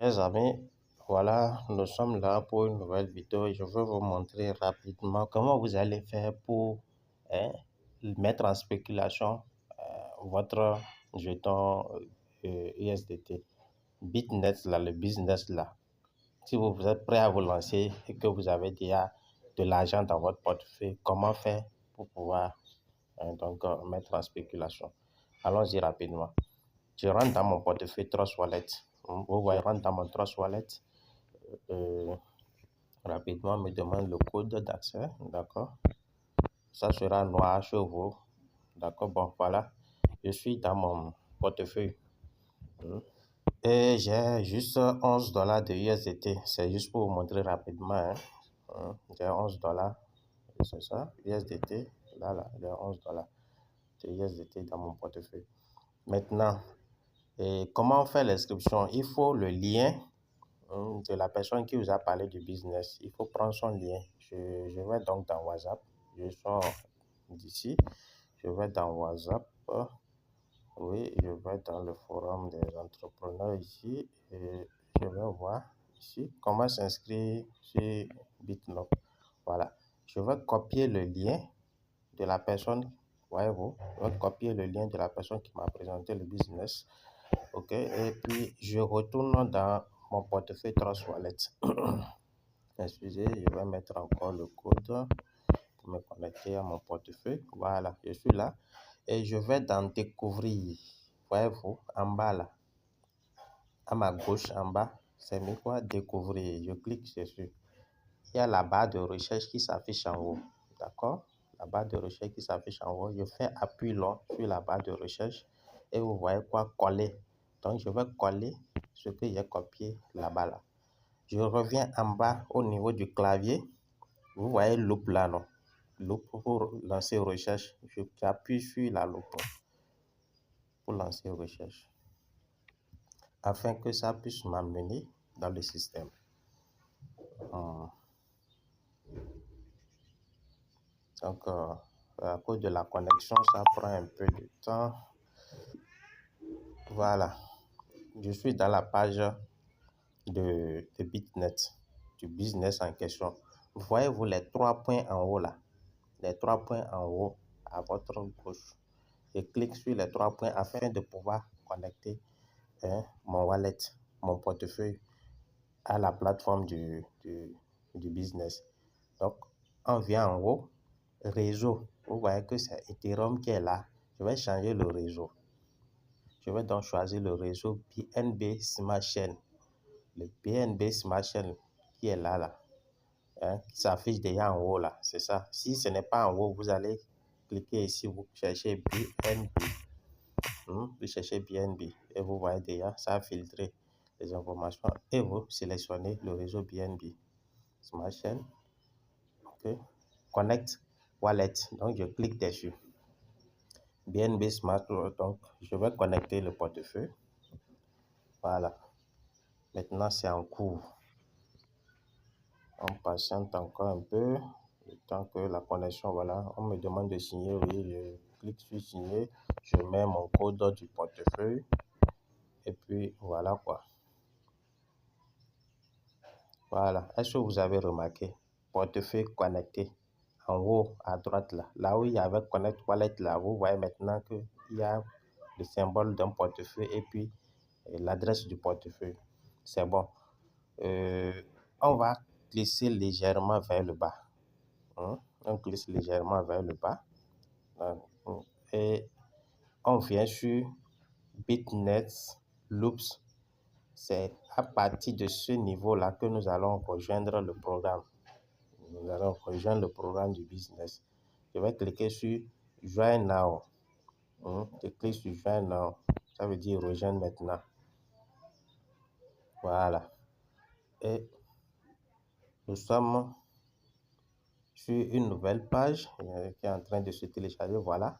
Chers amis, voilà, nous sommes là pour une nouvelle vidéo et je veux vous montrer rapidement comment vous allez faire pour hein, mettre en spéculation votre jeton USDT. Bitnet, là, le business là. Si vous êtes prêt à vous lancer et que vous avez déjà de l'argent dans votre portefeuille, comment faire pour pouvoir mettre en spéculation? Allons-y rapidement. Je rentre dans mon portefeuille Trust Wallet. Vous voyez, je rentre dans mon Trust Wallet. Rapidement, me demande le code d'accès. D'accord. Ça sera noir sur vous. D'accord. Bon, voilà. Je suis dans mon portefeuille. Et j'ai juste 11 dollars de USDT. C'est juste pour vous montrer rapidement. J'ai 11 dollars. C'est ça. USDT. Là, il y a 11 dollars de USDT dans mon portefeuille. Maintenant, comment faire l'inscription? Il faut le lien de la personne qui vous a parlé du business. Il faut prendre son lien. Je vais donc dans WhatsApp. Je sors d'ici. Je vais dans WhatsApp. Oui, je vais dans le forum des entrepreneurs ici. Et je vais voir ici comment s'inscrire sur Bitnote. Voilà. Je vais copier le lien de la personne. Voyez-vous, je vais copier le lien de la personne qui m'a présenté le business. OK. Et puis, je retourne dans mon portefeuille Trust Wallet. Excusez, je vais mettre encore le code pour me connecter à mon portefeuille. Voilà, je suis là. Et je vais dans découvrir. Voyez-vous, en bas là, à ma gauche en bas, c'est mis quoi? Découvrir. Je clique dessus. Il y a la barre de recherche qui s'affiche en haut. D'accord? La barre de recherche qui s'affiche en haut. Je fais appui long sur la barre de recherche et vous voyez quoi? Coller. Donc, je vais coller ce que j'ai copié là-bas là. Je reviens en bas au niveau du clavier. Vous voyez loupe là, non? Loupe pour lancer recherche. J'appuie sur la loupe pour lancer recherche afin que ça puisse m'amener dans le système. Donc, à cause de la connexion, ça prend un peu de temps. Voilà. Je suis dans la page de Bitnet, du business en question. Voyez-vous les 3 points en haut là? Les 3 points en haut à votre gauche. Je clique sur les 3 points afin de pouvoir connecter mon wallet, mon portefeuille à la plateforme du business. Donc, on vient en haut, réseau. Vous voyez que c'est Ethereum qui est là. Je vais changer le réseau. Je vais donc choisir le réseau BNB Smart Chain. Le BNB Smart Chain qui est là, qui s'affiche déjà en haut là. C'est ça. Si ce n'est pas en haut, vous allez cliquer ici, vous cherchez BNB. Vous cherchez BNB et vous voyez déjà, ça a filtré les informations et vous sélectionnez le réseau BNB Smart Chain. OK. Connect Wallet. Donc, je clique dessus. BNB Smart. Donc, je vais connecter le portefeuille. Voilà. Maintenant, c'est en cours. On patiente encore un peu. Le temps que la connexion, voilà. On me demande de signer. Oui, je clique sur signer. Je mets mon code du portefeuille. Et puis, voilà quoi. Voilà. Est-ce que vous avez remarqué? Portefeuille connecté. En haut, à droite, là où il y avait Connect Wallet, là, vous voyez maintenant qu'il y a le symbole d'un portefeuille et puis l'adresse du portefeuille. C'est bon. On va glisser légèrement vers le bas. On glisse légèrement vers le bas. Et on vient sur Bitnet Loops. C'est à partir de ce niveau-là que nous allons rejoindre le programme. Nous allons rejoindre le programme du business. Je vais cliquer sur Join Now. Je clique sur Join Now. Ça veut dire rejoindre maintenant. Voilà. Et nous sommes sur une nouvelle page qui est en train de se télécharger. Voilà.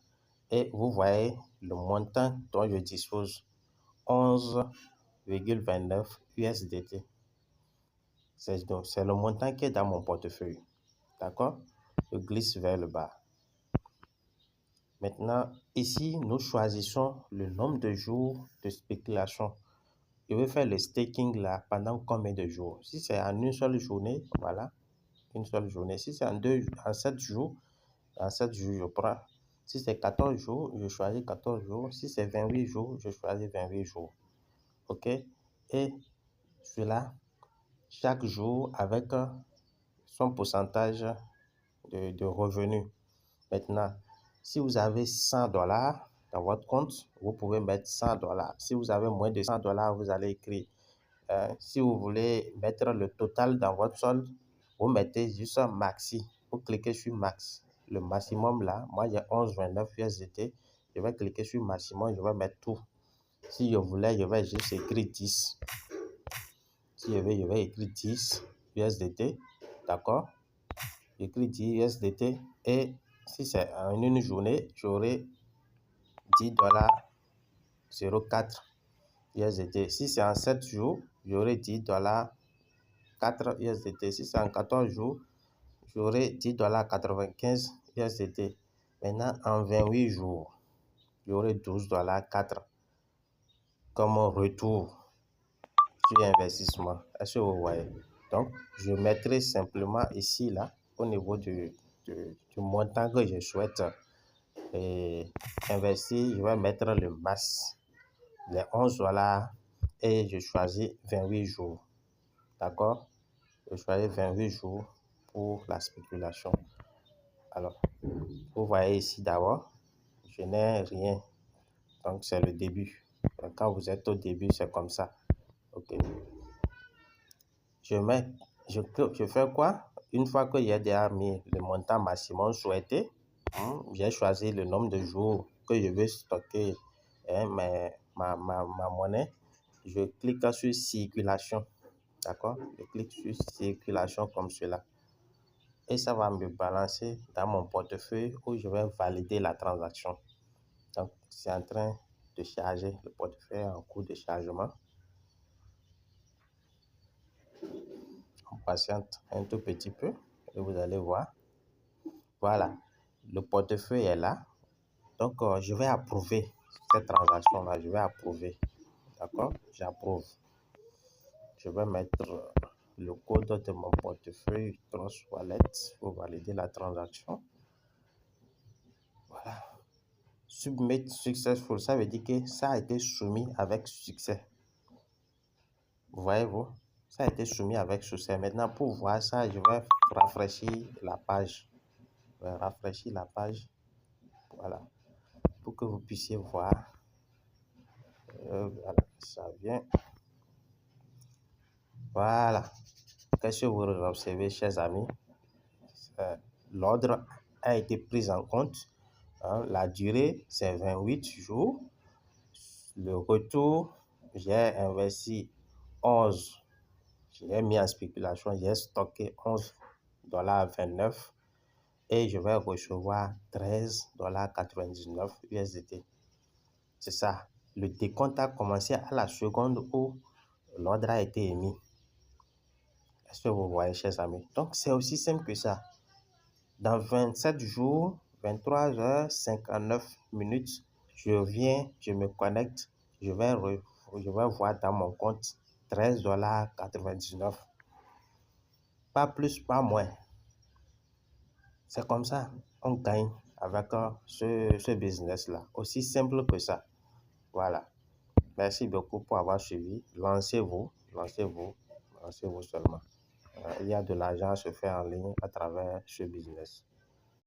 Et vous voyez le montant dont je dispose. 11,29 USDT. C'est le montant qui est dans mon portefeuille. D'accord? Je glisse vers le bas. Maintenant, ici, nous choisissons le nombre de jours de spéculation. je vais faire le staking là pendant combien de jours? Si c'est en une seule journée, voilà, une seule journée. Si c'est en 7 jours, je prends. Si c'est 14 jours, je choisis 14 jours. Si c'est 28 jours, je choisis 28 jours. OK? Et cela, chaque jour avec son pourcentage de revenus. Maintenant, si vous avez $100 dans votre compte, vous pouvez mettre $100. Si vous avez moins de $100, vous allez écrire. Si vous voulez mettre le total dans votre solde, vous mettez juste un maxi. Vous cliquez sur max. Le maximum là, moi j'ai 11,29 USDT. Je vais cliquer sur maximum, je vais mettre tout. Si je voulais, je vais juste écrire 10. Si je vais écrire 10 USDT. D'accord? J'écris 10 USDT et si c'est en une journée, j'aurai $10,04 USDT. Si c'est en 7 jours, j'aurai $10,04 USDT. Si c'est en 14 jours, j'aurai $10,95 USDT. Maintenant, en 28 jours, j'aurai $12,04 comme retour sur investissement. Est-ce que vous voyez? Donc, je mettrai simplement ici, là, au niveau du montant que je souhaite investir, je vais mettre le max, les $11 et je choisis 28 jours. D'accord? Je choisis 28 jours pour la spéculation. Alors, vous voyez ici d'abord, je n'ai rien. Donc, c'est le début. Donc, quand vous êtes au début, c'est comme ça. OK. Je fais quoi? Une fois que j'ai déjà mis le montant maximum souhaité, j'ai choisi le nombre de jours que je veux stocker ma monnaie. Je clique sur circulation. D'accord? Je clique sur circulation comme cela. Et ça va me balancer dans mon portefeuille où je vais valider la transaction. Donc, c'est en train de charger. Le portefeuille en cours de chargement. On patiente un tout petit peu et vous allez voir. Voilà, le portefeuille est là. Donc, je vais approuver cette transaction-là. Je vais approuver. D'accord? J'approuve. Je vais mettre le code de mon portefeuille Trust Wallet pour valider la transaction. Voilà. Submit successful, ça veut dire que ça a été soumis avec succès. Vous voyez-vous? Ça a été soumis avec succès. Maintenant, pour voir ça, je vais rafraîchir la page. Je vais rafraîchir la page. Voilà. Pour que vous puissiez voir. Voilà, ça vient. Voilà. Qu'est-ce que vous observez, chers amis? L'ordre a été pris en compte. La durée, c'est 28 jours. Le retour, j'ai investi 11. J'ai mis en spéculation, j'ai stocké $11,29 et je vais recevoir $13,99 USDT. C'est ça. Le décompte a commencé à la seconde où l'ordre a été émis. Est-ce que vous voyez, chers amis? Donc, c'est aussi simple que ça. Dans 27 jours, 23h59 minutes, je viens, je me connecte, je vais voir dans mon compte $13,99. Pas plus, pas moins. C'est comme ça, on gagne avec ce business-là. Aussi simple que ça. Voilà. Merci beaucoup pour avoir suivi. Lancez-vous seulement. Il y a de l'argent à se faire en ligne à travers ce business.